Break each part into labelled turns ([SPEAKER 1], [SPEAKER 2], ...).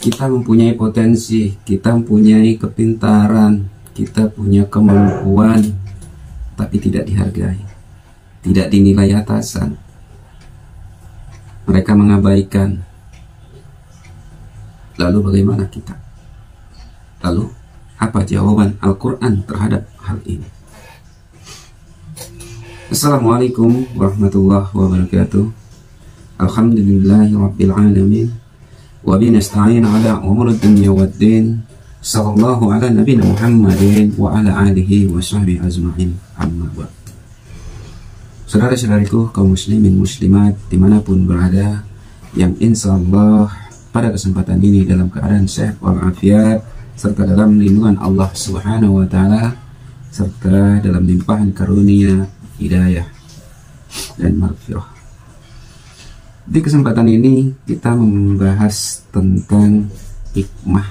[SPEAKER 1] Kita mempunyai potensi, kita mempunyai kepintaran, kita punya kemampuan, tapi tidak dihargai, tidak dinilai atasan. Mereka mengabaikan. Lalu bagaimana kita? Lalu apa jawaban Al-Quran terhadap hal ini? Assalamualaikum warahmatullahi wabarakatuh. Alhamdulillahi rabbil alamin. Wa binasta'in ala umur dunya waddin. Sallallahu ala nabiyina Muhammadin wa ala alihi wa sahbihi ajma'in. Amma ba'd. Saudara-saudariku kaum muslimin muslimat dimanapun berada, yang insya Allah pada kesempatan ini dalam keadaan sehat walafiat serta dalam lindungan Allah Subhanahu wa Ta'ala, serta dalam limpahan karunia hidayah dan maghfirah. Di kesempatan ini kita membahas tentang hikmah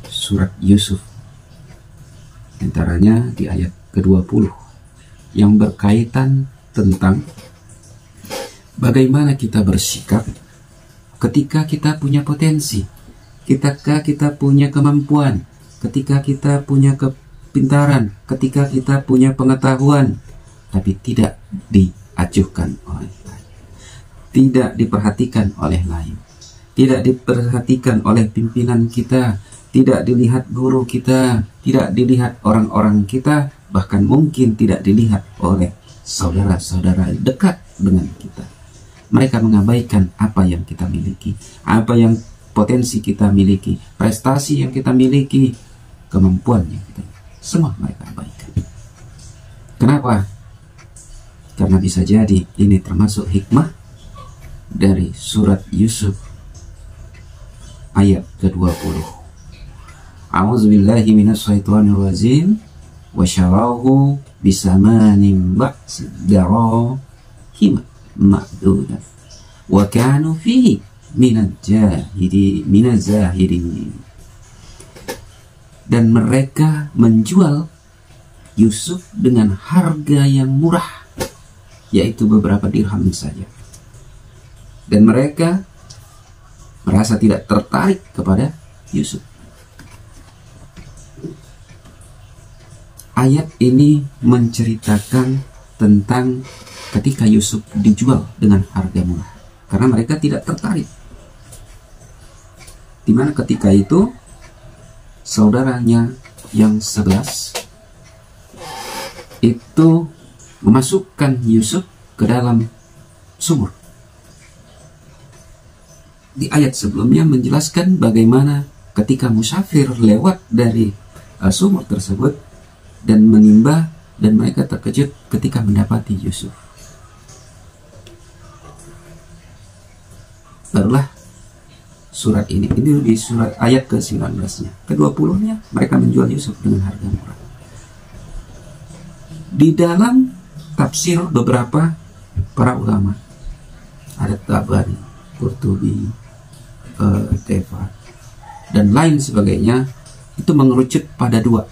[SPEAKER 1] surat Yusuf, antaranya di ayat ke-20 yang berkaitan tentang bagaimana kita bersikap ketika kita punya potensi, ketika kita punya kemampuan, ketika kita punya kepintaran, ketika kita punya pengetahuan, tapi tidak diacuhkan oleh lain, tidak diperhatikan oleh lain, tidak diperhatikan oleh pimpinan kita, tidak dilihat guru kita, tidak dilihat orang-orang kita, bahkan mungkin tidak dilihat oleh saudara-saudara dekat dengan kita. Mereka mengabaikan apa yang kita miliki, apa yang potensi kita miliki, prestasi yang kita miliki, kemampuan yang kita miliki. Semua mereka abaikan. Kenapa? Karena bisa jadi ini termasuk hikmah dari surat Yusuf ayat ke-20. A'udzubillahi minasyaitonirrajim. Wa syarahu bisamanin ba'si darahim ma'dudah wa kanu fihi minaz-zahirin. Dan mereka menjual Yusuf dengan harga yang murah, yaitu beberapa dirham saja. Dan mereka merasa tidak tertarik kepada Yusuf. Ayat ini menceritakan tentang ketika Yusuf dijual dengan harga murah, karena mereka tidak tertarik. Dimana ketika itu saudaranya yang 11 itu memasukkan Yusuf ke dalam sumur. Di ayat sebelumnya menjelaskan bagaimana ketika musafir lewat dari sumur tersebut dan menimba, dan mereka terkejut ketika mendapati Yusuf. Barulah surat ini di surat ayat ke-19-nya, ke-20-nya mereka menjual Yusuf dengan harga murah. Di dalam tafsir beberapa para ulama, ada Tabari, Qurtubi, Tefat, dan lain sebagainya, itu mengerucut pada dua.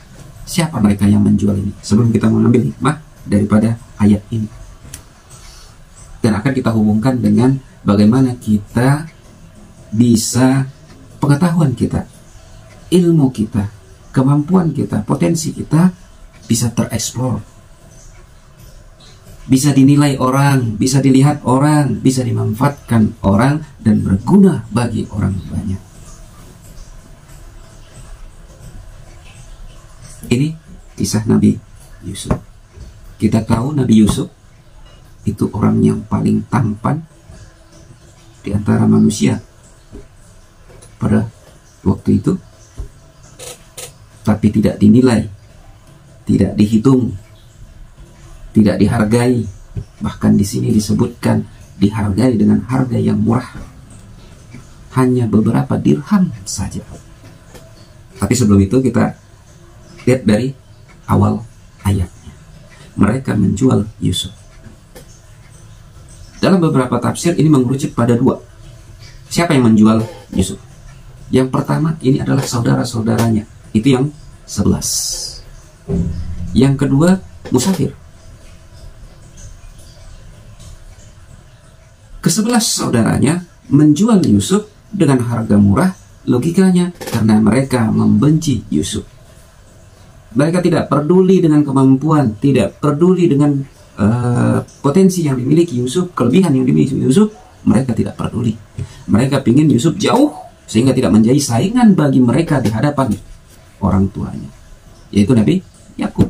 [SPEAKER 1] Siapa mereka yang menjual ini? Sebelum kita mengambil hikmah daripada ayat ini, dan akan kita hubungkan dengan bagaimana kita bisa, pengetahuan kita, ilmu kita, kemampuan kita, potensi kita bisa tereksplor, bisa dinilai orang, bisa dilihat orang, bisa dimanfaatkan orang, dan berguna bagi orang banyak. Ini kisah Nabi Yusuf. Kita tahu Nabi Yusuf itu orang yang paling tampan di antara manusia pada waktu itu, tapi tidak dinilai, tidak dihitung, tidak dihargai. Bahkan di sini disebutkan dihargai dengan harga yang murah, hanya beberapa dirham saja. Tapi sebelum itu kita lihat dari awal ayatnya. Mereka menjual Yusuf. Dalam beberapa tafsir ini mengerucut pada dua. Siapa yang menjual Yusuf? Yang pertama ini adalah saudara-saudaranya, itu yang 11. Yang kedua musafir. Ke-11 saudaranya menjual Yusuf dengan harga murah, logikanya? Karena mereka membenci Yusuf. Mereka tidak peduli dengan kemampuan, tidak peduli dengan potensi yang dimiliki Yusuf, kelebihan yang dimiliki Yusuf. Mereka tidak peduli. Mereka ingin Yusuf jauh sehingga tidak menjadi saingan bagi mereka di hadapan orang tuanya, yaitu Nabi Yakub.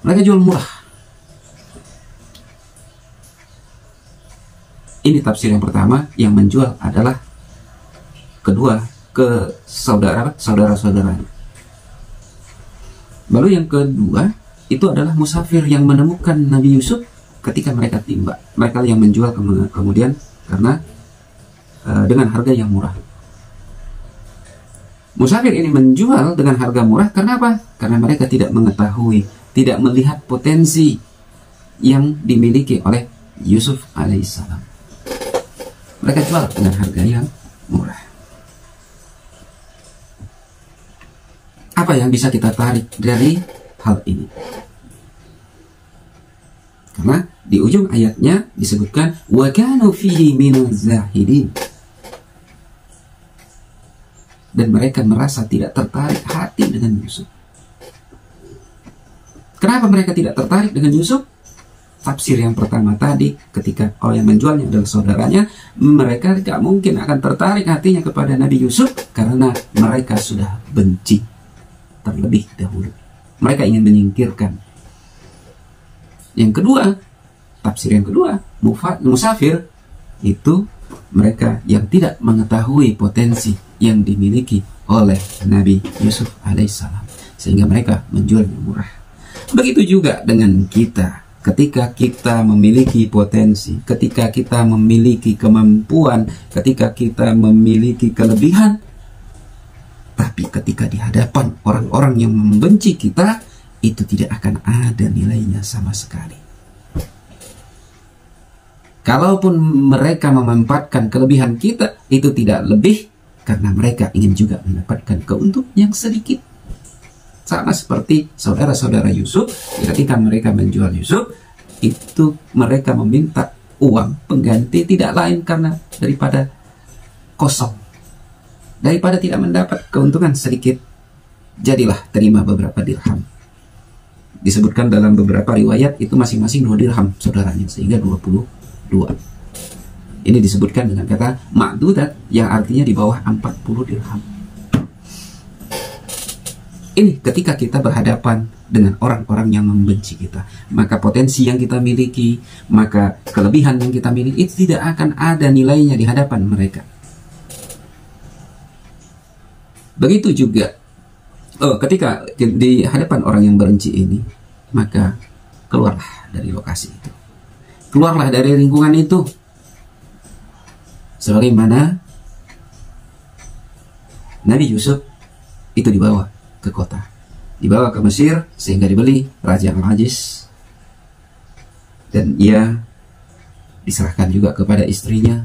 [SPEAKER 1] Mereka jual murah. Ini tafsir yang pertama, yang menjual adalah kedua ke saudara-saudaranya. Lalu yang kedua itu adalah musafir yang menemukan Nabi Yusuf ketika mereka timba. Mereka yang menjual kemudian karena dengan harga yang murah. Musafir ini menjual dengan harga murah karena apa? Karena mereka tidak mengetahui, tidak melihat potensi yang dimiliki oleh Yusuf alaihissalam. Mereka jual dengan harga yang murah. Apa yang bisa kita tarik dari hal ini? Karena di ujung ayatnya disebutkan wa kanu fihi minaz zahidin. Dan mereka merasa tidak tertarik hati dengan Yusuf. Kenapa mereka tidak tertarik dengan Yusuf? Tafsir yang pertama tadi, ketika orang yang menjualnya adalah saudaranya, mereka tidak mungkin akan tertarik hatinya kepada Nabi Yusuf karena mereka sudah benci terlebih dahulu. Mereka ingin menyingkirkan. Yang kedua, tafsir yang kedua, musafir itu mereka yang tidak mengetahui potensi yang dimiliki oleh Nabi Yusuf alaihissalam, sehingga mereka menjualnya murah. Begitu juga dengan kita. Ketika kita memiliki potensi, ketika kita memiliki kemampuan, ketika kita memiliki kelebihan, tapi ketika di hadapan orang-orang yang membenci kita, itu tidak akan ada nilainya sama sekali. Kalaupun mereka memanfaatkan kelebihan kita, itu tidak lebih karena mereka ingin juga mendapatkan keuntungan yang sedikit. Sama seperti saudara-saudara Yusuf, ketika mereka menjual Yusuf, itu mereka meminta uang pengganti tidak lain karena daripada kosong. Daripada tidak mendapat keuntungan sedikit, jadilah terima beberapa dirham. Disebutkan dalam beberapa riwayat itu masing-masing 2 dirham saudaranya, sehingga 22. Ini disebutkan dengan kata ma'dudat yang artinya di bawah 40 dirham. Ini ketika kita berhadapan dengan orang-orang yang membenci kita, maka potensi yang kita miliki, maka kelebihan yang kita miliki itu tidak akan ada nilainya di hadapan mereka. Begitu juga ketika di hadapan orang yang benci ini, maka keluarlah dari lokasi itu, keluarlah dari lingkungan itu. Sebagaimana Nabi Yusuf itu dibawa ke kota, dibawa ke Mesir sehingga dibeli Raja Al-Aziz, dan ia diserahkan juga kepada istrinya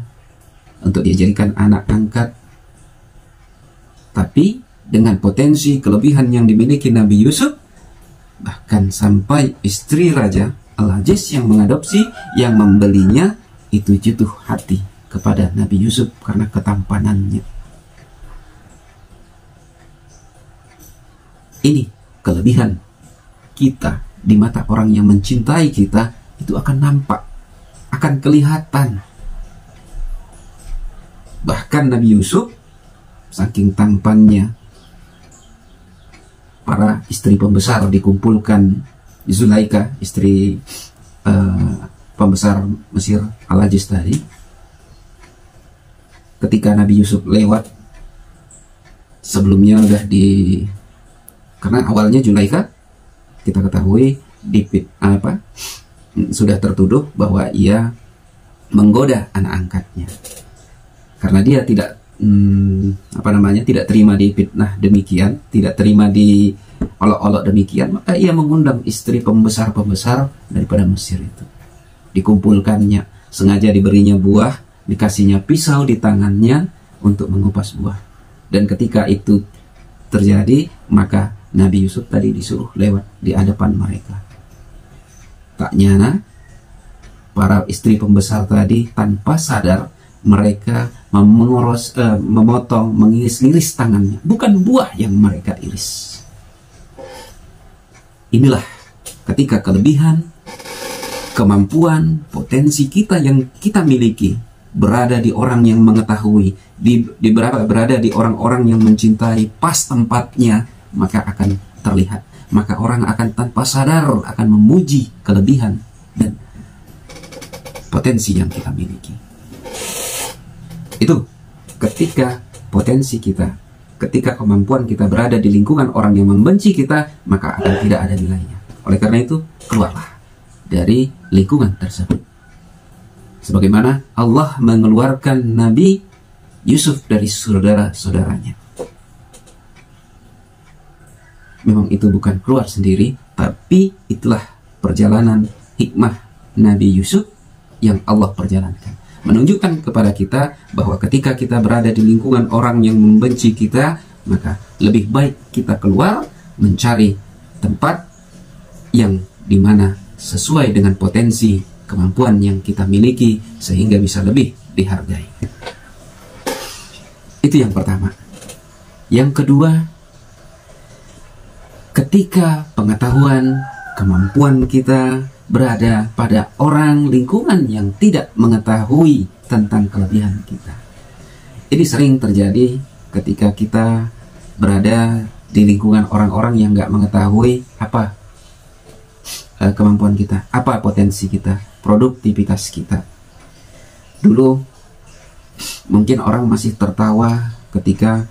[SPEAKER 1] untuk dijadikan anak angkat. Tapi dengan potensi kelebihan yang dimiliki Nabi Yusuf, bahkan sampai istri Raja Al-Aziz yang mengadopsi, yang membelinya, itu jatuh hati kepada Nabi Yusuf karena ketampanannya. Ini kelebihan kita di mata orang yang mencintai kita, itu akan nampak, akan kelihatan. Bahkan Nabi Yusuf, saking tampannya, para istri pembesar dikumpulkan. Zulaika, istri pembesar Mesir Al-Aziz tadi, ketika Nabi Yusuf lewat, sebelumnya udah karena awalnya Zulaika kita ketahui sudah tertuduh bahwa ia menggoda anak angkatnya, karena dia tidak tidak terima difitnah demikian, tidak terima diolok-olok demikian, maka ia mengundang istri pembesar-pembesar daripada Mesir itu. Dikumpulkannya, sengaja diberinya buah, dikasihnya pisau di tangannya untuk mengupas buah. Dan ketika itu terjadi, maka Nabi Yusuf tadi disuruh lewat di hadapan mereka. Tak nyana, para istri pembesar tadi tanpa sadar mereka memotong, mengiris-iris tangannya, bukan buah yang mereka iris. Inilah ketika kelebihan, kemampuan, potensi kita yang kita miliki berada di orang yang mengetahui, berada di orang-orang yang mencintai, pas tempatnya, maka akan terlihat. Maka orang akan tanpa sadar akan memuji kelebihan dan potensi yang kita miliki. Itu ketika potensi kita, ketika kemampuan kita berada di lingkungan orang yang membenci kita, maka akan tidak ada nilainya. Oleh karena itu, keluarlah dari lingkungan tersebut. Sebagaimana Allah mengeluarkan Nabi Yusuf dari saudara-saudaranya. Memang itu bukan keluar sendiri, tapi itulah perjalanan hikmah Nabi Yusuf yang Allah perjalankan. Menunjukkan kepada kita bahwa ketika kita berada di lingkungan orang yang membenci kita, maka lebih baik kita keluar mencari tempat yang dimana sesuai dengan potensi kemampuan yang kita miliki sehingga bisa lebih dihargai. Itu yang pertama. Yang kedua, ketika pengetahuan, kemampuan kita berada pada orang lingkungan yang tidak mengetahui tentang kelebihan kita. Ini sering terjadi ketika kita berada di lingkungan orang-orang yang nggak mengetahui apa kemampuan kita, apa potensi kita, produktivitas kita. Dulu mungkin orang masih tertawa ketika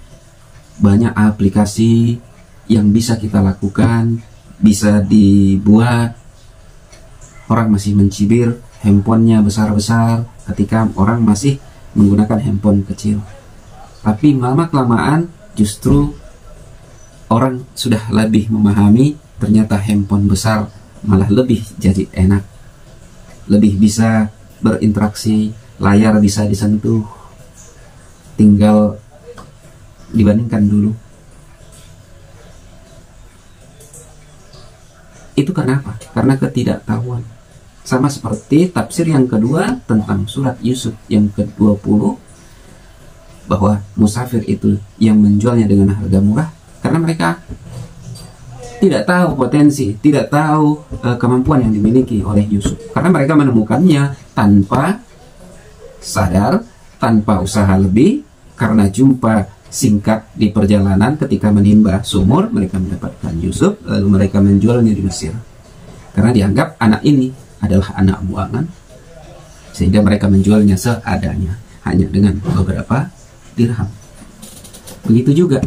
[SPEAKER 1] banyak aplikasi yang bisa kita lakukan, bisa dibuat. Orang masih mencibir handphonenya besar-besar ketika orang masih menggunakan handphone kecil. Tapi lama-kelamaan justru orang sudah lebih memahami ternyata handphone besar malah lebih jadi enak. Lebih bisa berinteraksi, layar bisa disentuh, tinggal dibandingkan dulu. Itu karena apa? Karena ketidaktahuan. Sama seperti tafsir yang kedua tentang surat Yusuf yang ke-20, bahwa musafir itu yang menjualnya dengan harga murah karena mereka tidak tahu potensi, tidak tahu kemampuan yang dimiliki oleh Yusuf. Karena mereka menemukannya tanpa sadar, tanpa usaha lebih, karena jumpa singkat di perjalanan ketika menimba sumur, mereka mendapatkan Yusuf, lalu mereka menjualnya di Mesir. Karena dianggap anak ini adalah anak buangan, sehingga mereka menjualnya seadanya, hanya dengan beberapa dirham. Begitu juga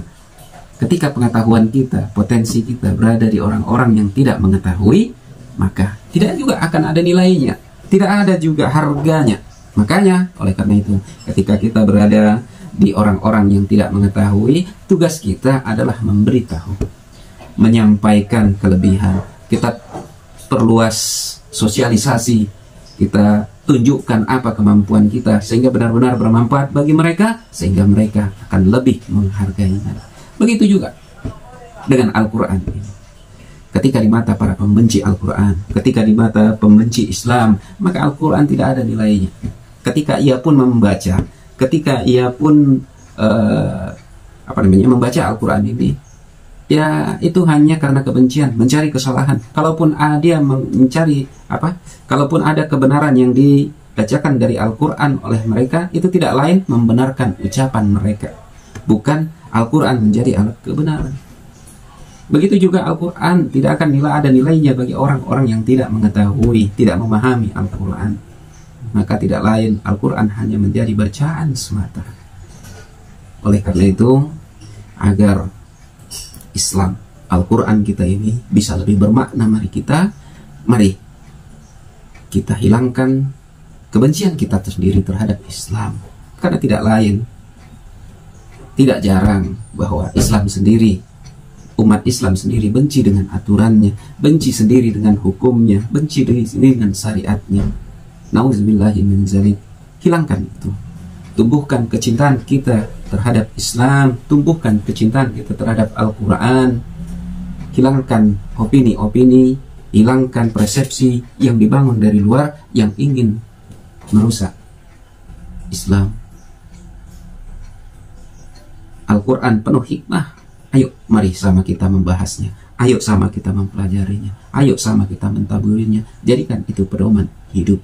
[SPEAKER 1] ketika pengetahuan kita, potensi kita berada di orang-orang yang tidak mengetahui, maka tidak juga akan ada nilainya, tidak ada juga harganya. Makanya oleh karena itu, ketika kita berada di orang-orang yang tidak mengetahui, tugas kita adalah memberitahu, menyampaikan kelebihan. Kita perluas sosialisasi, kita tunjukkan apa kemampuan kita sehingga benar-benar bermanfaat bagi mereka, sehingga mereka akan lebih menghargainya. Begitu juga dengan Al-Quran ini. Ketika di mata para pembenci Al-Quran, ketika di mata pembenci Islam, maka Al-Quran tidak ada nilainya. Ketika ia pun membaca, ketika ia pun membaca Al-Quran ini, ya itu hanya karena kebencian, mencari kesalahan. Kalaupun dia kalaupun ada kebenaran yang dibacakan dari Al-Quran oleh mereka, itu tidak lain membenarkan ucapan mereka, bukan Al-Quran menjadi alat kebenaran. Begitu juga Al-Quran tidak akan ada nilainya bagi orang-orang yang tidak mengetahui, tidak memahami Al-Quran. Maka tidak lain Al-Quran hanya menjadi bacaan semata. Oleh karena itu, agar Islam, Al-Quran kita ini bisa lebih bermakna, mari kita hilangkan kebencian kita sendiri terhadap Islam. Karena tidak lain, tidak jarang bahwa Islam sendiri, umat Islam sendiri benci dengan aturannya, benci sendiri dengan hukumnya, benci dengan syariatnya. Nauzubillahi min dzalik. Hilangkan itu. Tumbuhkan kecintaan kita terhadap Islam, tumbuhkan kecintaan kita terhadap Al-Quran. Hilangkan opini-opini, hilangkan persepsi yang dibangun dari luar yang ingin merusak Islam, Al-Quran penuh hikmah. Ayo mari sama kita membahasnya, ayo sama kita mempelajarinya, ayo sama kita mentadaburinya. Jadikan itu pedoman hidup.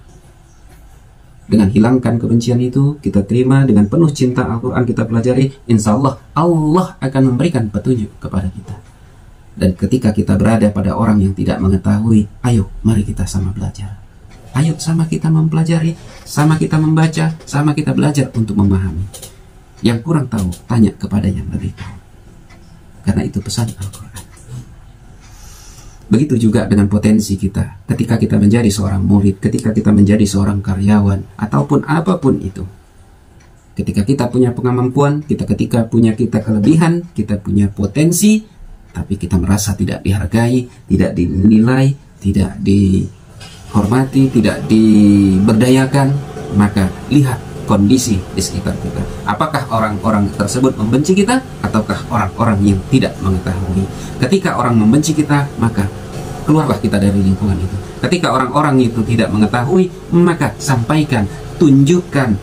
[SPEAKER 1] Dengan hilangkan kebencian itu, kita terima dengan penuh cinta Al-Quran, kita pelajari, insya Allah, Allah akan memberikan petunjuk kepada kita. Dan ketika kita berada pada orang yang tidak mengetahui, ayo mari kita sama belajar. Ayo sama kita mempelajari, sama kita membaca, sama kita belajar untuk memahami. Yang kurang tahu, tanya kepada yang lebih tahu. Karena itu pesan Al-Quran. Begitu juga dengan potensi kita. Ketika kita menjadi seorang murid, ketika kita menjadi seorang karyawan, ataupun apapun itu. Ketika kita punya kemampuan, ketika punya kelebihan, kita punya potensi, tapi kita merasa tidak dihargai, tidak dinilai, tidak dihormati, tidak diberdayakan, maka lihat kondisi di sekitar kita. Apakah orang-orang tersebut membenci kita, ataukah orang-orang yang tidak mengetahui? Ketika orang membenci kita, maka keluarlah kita dari lingkungan itu. Ketika orang-orang itu tidak mengetahui, maka sampaikan, tunjukkan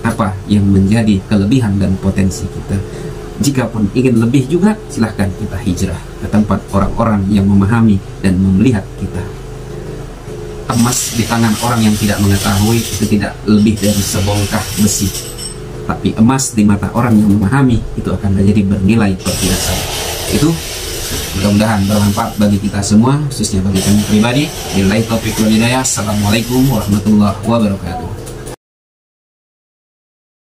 [SPEAKER 1] apa yang menjadi kelebihan dan potensi kita. Jikapun ingin lebih juga, silahkan kita hijrah ke tempat orang-orang yang memahami dan melihat kita. Emas di tangan orang yang tidak mengetahui itu tidak lebih dari sebongkah besi. Tapi emas di mata orang yang memahami itu akan menjadi bernilai perhiasan. Itu mudah-mudahan bermanfaat bagi kita semua, khususnya bagi kami pribadi. Billahi taufiq wal hidayah. Assalamualaikum warahmatullahi wabarakatuh.